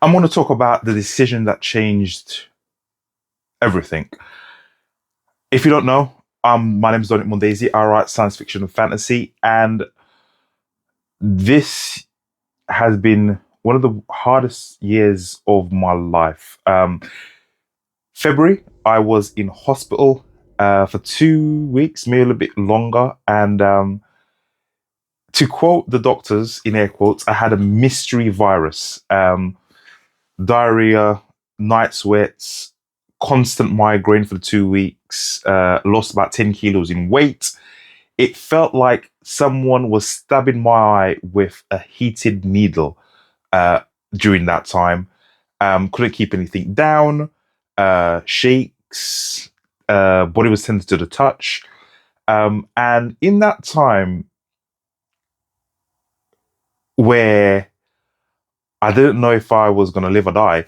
I'm going to talk about the decision that changed everything. If you don't know, my name is Dominic Mondesi. I write science fiction and fantasy, and this has been one of the hardest years of my life. February, I was in hospital for 2 weeks, maybe a little bit longer, and to quote the doctors, in air quotes, I had a mystery virus. Diarrhea, night sweats, constant migraine for the 2 weeks, lost about 10 kilos in weight. It felt like someone was stabbing my eye with a heated needle during that time. Couldn't keep anything down, shakes, body was tender to the touch. And in that time where I didn't know if I was going to live or die,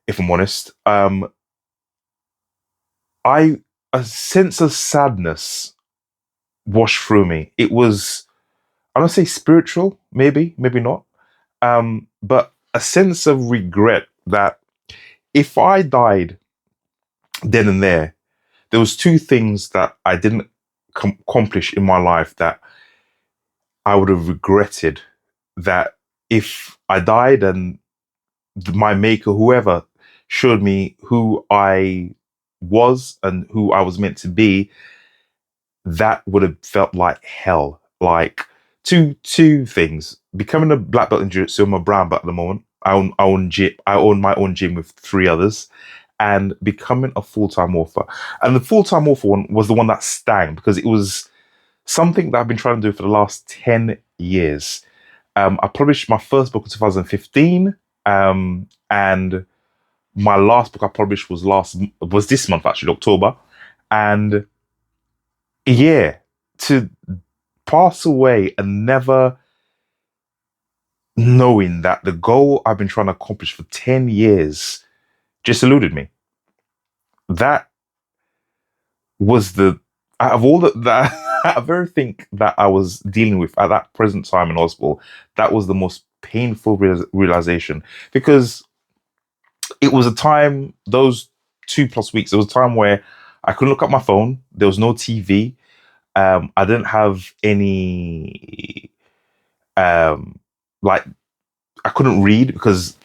if I'm honest, a sense of sadness washed through me. It was, I don't say spiritual, maybe not, but a sense of regret that if I died then and there was two things that I didn't accomplish in my life that I would have regretted. That if I died and my maker, whoever, showed me who I was and who I was meant to be, that would have felt like hell. Like two things: becoming a black belt in jiu-jitsu. I'm a brown belt at the moment. I own my own gym with three others, and becoming a full-time author. And the full-time author one was the one that stung because it was something that I've been trying to do for the last 10 years. I published my first book in 2015, and my last book I published was this month, actually, October. And yeah, to pass away and never knowing that the goal I've been trying to accomplish for 10 years just eluded me. That was the, out of all that out of everything that I was dealing with at that present time in hospital, that was the most painful realization, because it was a time, those 2+ weeks, it was a time where I couldn't look at my phone. There was no TV. I didn't have any, like, I couldn't read because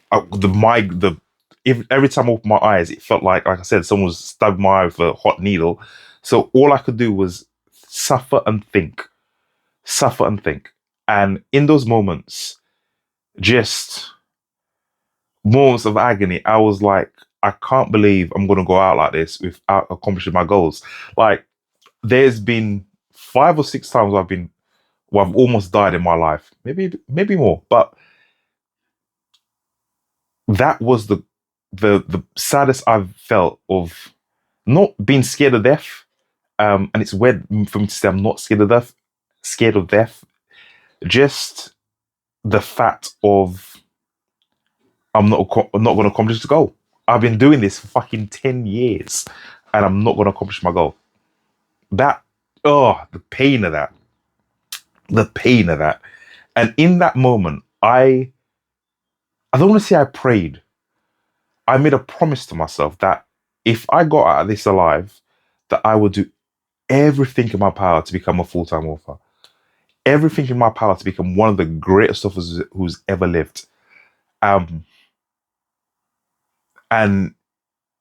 if every time I opened my eyes, it felt like I said, someone was stabbing my eye with a hot needle. So all I could do was suffer and think, suffer and think. And in those moments, just moments of agony, I was like, I can't believe I'm going to go out like this without accomplishing my goals. Like, there's been 5 or 6 times I've almost died in my life, maybe more, but that was the saddest I've felt, of not being scared of death. And it's weird for me to say I'm not scared of death. Just the fact of I'm not going to accomplish the goal. I've been doing this for fucking 10 years and I'm not going to accomplish my goal. That, the pain of that. The pain of that. And in that moment, I don't want to say I prayed. I made a promise to myself that if I got out of this alive, that I would do everything in my power to become a full-time author. Everything in my power to become one of the greatest authors who's ever lived. And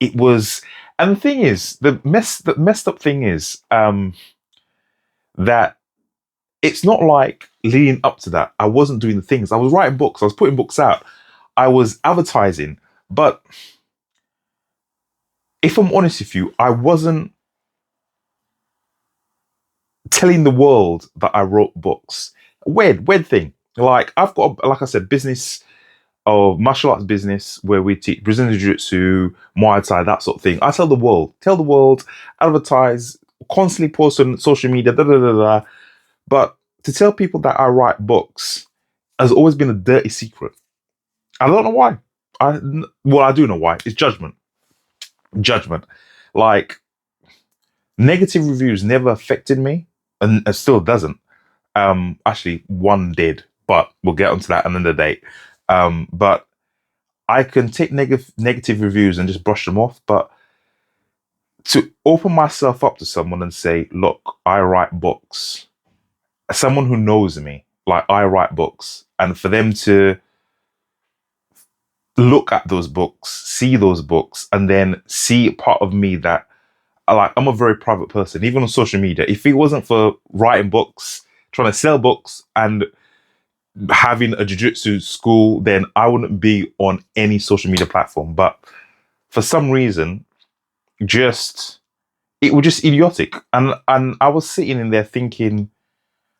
it was, and the thing is, the messed up thing is, that it's not like leading up to that, I wasn't doing the things. I was writing books, I was putting books out, I was advertising, but if I'm honest with you, I wasn't telling the world that I wrote books. Weird thing. Like, I've got, like I said, business, or martial arts business, where we teach Brazilian Jiu-Jitsu, Muay Thai, that sort of thing. I tell the world, advertise, constantly post on social media, But to tell people that I write books has always been a dirty secret. I don't know why. I do know why. It's judgment. Like, negative reviews never affected me, and it still doesn't. Actually, one did, but we'll get onto that another day. But I can take negative reviews and just brush them off, but to open myself up to someone and say, look, I write books, someone who knows me, like I write books, and for them to look at those books, see those books, and then see part of me that, like, I'm a very private person, even on social media. If it wasn't for writing books, trying to sell books, and having a jiu-jitsu school, then I wouldn't be on any social media platform. But for some reason, just it was just idiotic. And I was sitting in there thinking,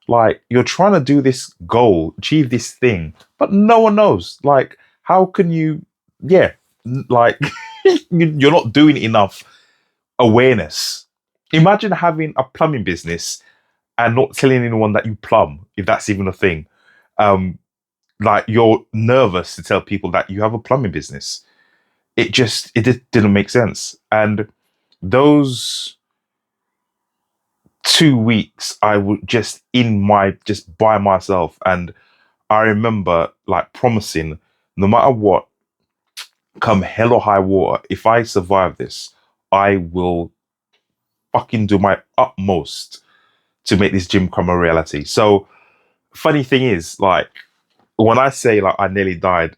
like, you're trying to do this goal, achieve this thing, but no one knows. Like, how can you, yeah, like, you're not doing enough awareness. Imagine having a plumbing business and not telling anyone that you plumb, if that's even a thing. Like, you're nervous to tell people that you have a plumbing business. It just didn't make sense. And those 2 weeks, I was just just by myself. And I remember, like, promising, no matter what, come hell or high water, if I survive this, I will fucking do my utmost to make this gym come a reality. So, funny thing is, like, when I say, like, I nearly died,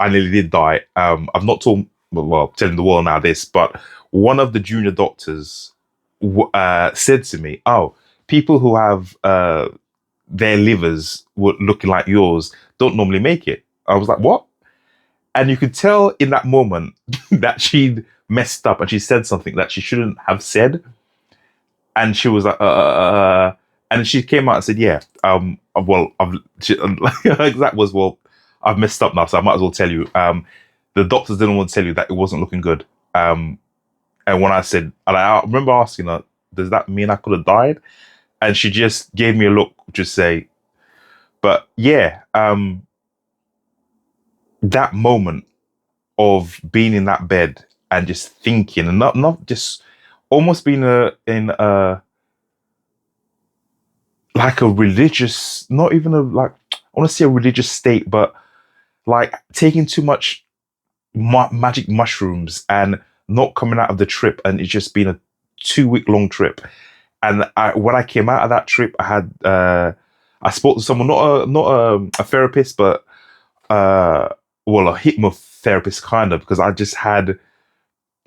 I nearly did die. I've not told, well, telling the world now this, but one of the junior doctors said to me, "Oh, people who have their livers looking like yours don't normally make it." I was like, "What?" And you could tell in that moment that she'd messed up and she said something that she shouldn't have said. And she was like, and she came out and said, "Yeah, well, her exact was, well, I've messed up now, so I might as well tell you. The doctors didn't want to tell you that it wasn't looking good." And when I said, and I remember asking her, "Does that mean I could have died?" And she just gave me a look, just say, but yeah, that moment of being in that bed and just thinking, and not just almost being in a like a religious, not even a, like, I want to say a religious state, but like taking too much magic mushrooms and not coming out of the trip, and it's just been a 2 week long trip. And when I came out of that trip, I had I spoke to someone, not a therapist, but well, a hypnotherapist kind of, because I just had,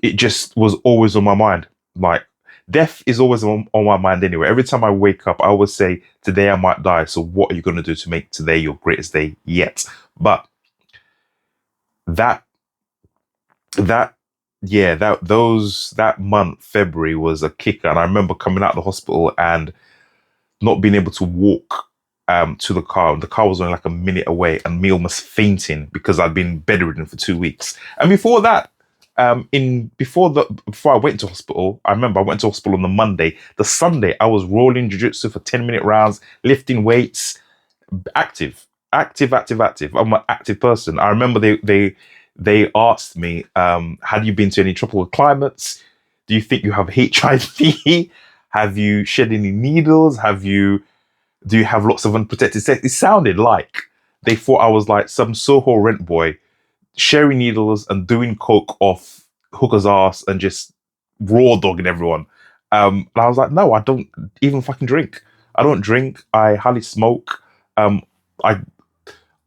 it just was always on my mind. Like, death is always on my mind anyway. Every time I wake up, I always say, today I might die. So what are you going to do to make today your greatest day yet? But that, yeah, that month, February, was a kicker. And I remember coming out of the hospital and not being able to walk to the car. The car was only like a minute away, and me almost fainting because I'd been bedridden for 2 weeks. And before that, before I went to hospital, I remember I went to hospital on the Monday. The Sunday, I was rolling jiu-jitsu for 10-minute rounds, lifting weights, active. I'm an active person. I remember they asked me, had you been to any tropical climates? Do you think you have HIV? Have you shed any needles? Do you have lots of unprotected sex? It sounded like they thought I was like some Soho rent boy, sharing needles and doing coke off hooker's ass and just raw dogging everyone. And I was like, no, I don't even fucking drink. I don't drink. I hardly smoke. I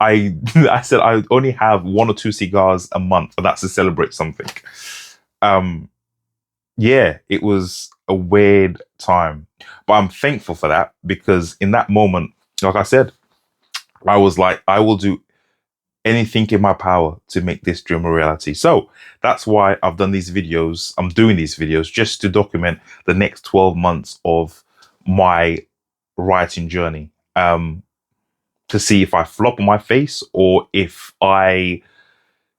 I said I only have 1 or 2 cigars a month, and that's to celebrate something. Yeah, it was a weird time, but I'm thankful for that, because in that moment, like I said, I was like, I will do anything in my power to make this dream a reality. So that's why I've done these videos. I'm doing these videos just to document the next 12 months of my writing journey, to see if I flop on my face or if I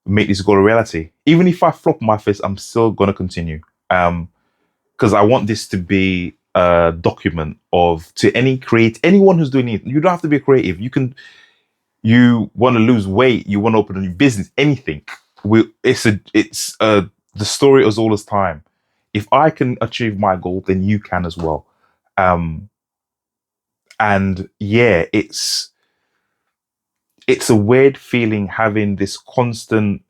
make this goal a reality. Even if I flop on my face, I'm still going to continue. Because I want this to be a document of, to anyone who's doing it. You don't have to be a creative. You want to lose weight, you want to open a new business, anything. The story is all this time. If I can achieve my goal, then you can as well. And yeah, it's a weird feeling having this constant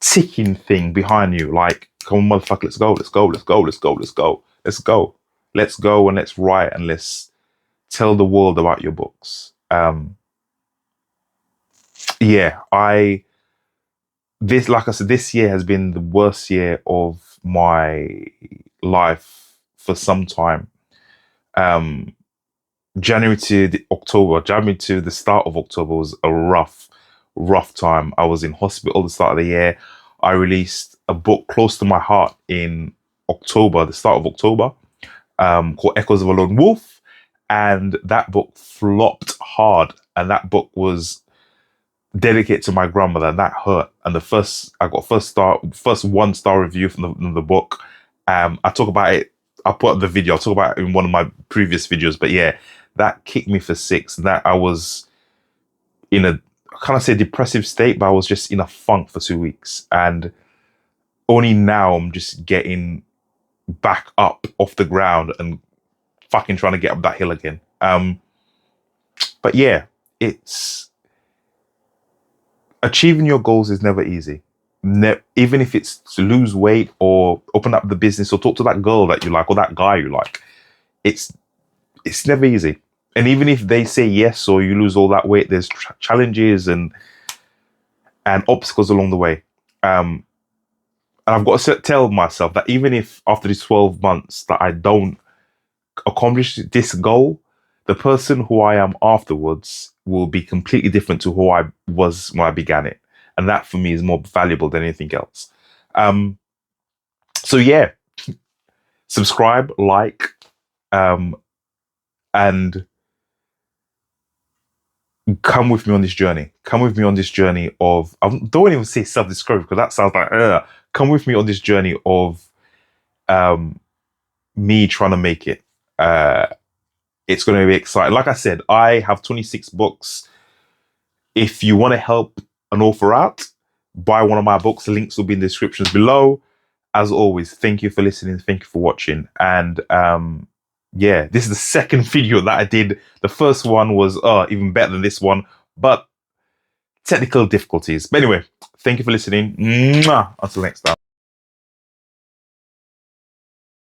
ticking thing behind you, like, come on, motherfucker, let's go, let's go, let's go, let's go, let's go, let's go, let's go, and let's write and let's tell the world about your books. Yeah, like I said, this year has been the worst year of my life for some time. January to the start of October was a rough time. I was in hospital at the start of the year. I released a book close to my heart in October, the start of October, called Echoes of a Lone Wolf. And that book flopped hard. And that book was dedicated to my grandmother, and that hurt. And I got first 1-star review from the book. I talk about it. I'll put up the video. I'll talk about it in one of my previous videos. But yeah, that kicked me for 6. That I was in a, I can't say depressive state, but I was just in a funk for 2 weeks. And only now I'm just getting back up off the ground and fucking trying to get up that hill again. But yeah, it's achieving your goals is never easy. Even if it's to lose weight or open up the business or talk to that girl that you like or that guy you like, it's never easy. And even if they say yes or you lose all that weight, there's challenges and obstacles along the way. And I've got to tell myself that even if after these 12 months that I don't accomplish this goal, the person who I am afterwards will be completely different to who I was when I began it. And that for me is more valuable than anything else. So yeah, subscribe, like, and come with me on this journey. Come with me on this journey of, I don't even say self-discovery because that sounds like, come with me on this journey of me trying to make it. It's going to be exciting. Like I said, I have 26 books. If you want to help an author out, buy one of my books. The links will be in the descriptions below. As always, thank you for listening. Thank you for watching. And yeah, this is the second video that I did. The first one was even better than this one, but technical difficulties. But anyway, thank you for listening. Mwah! Until next time.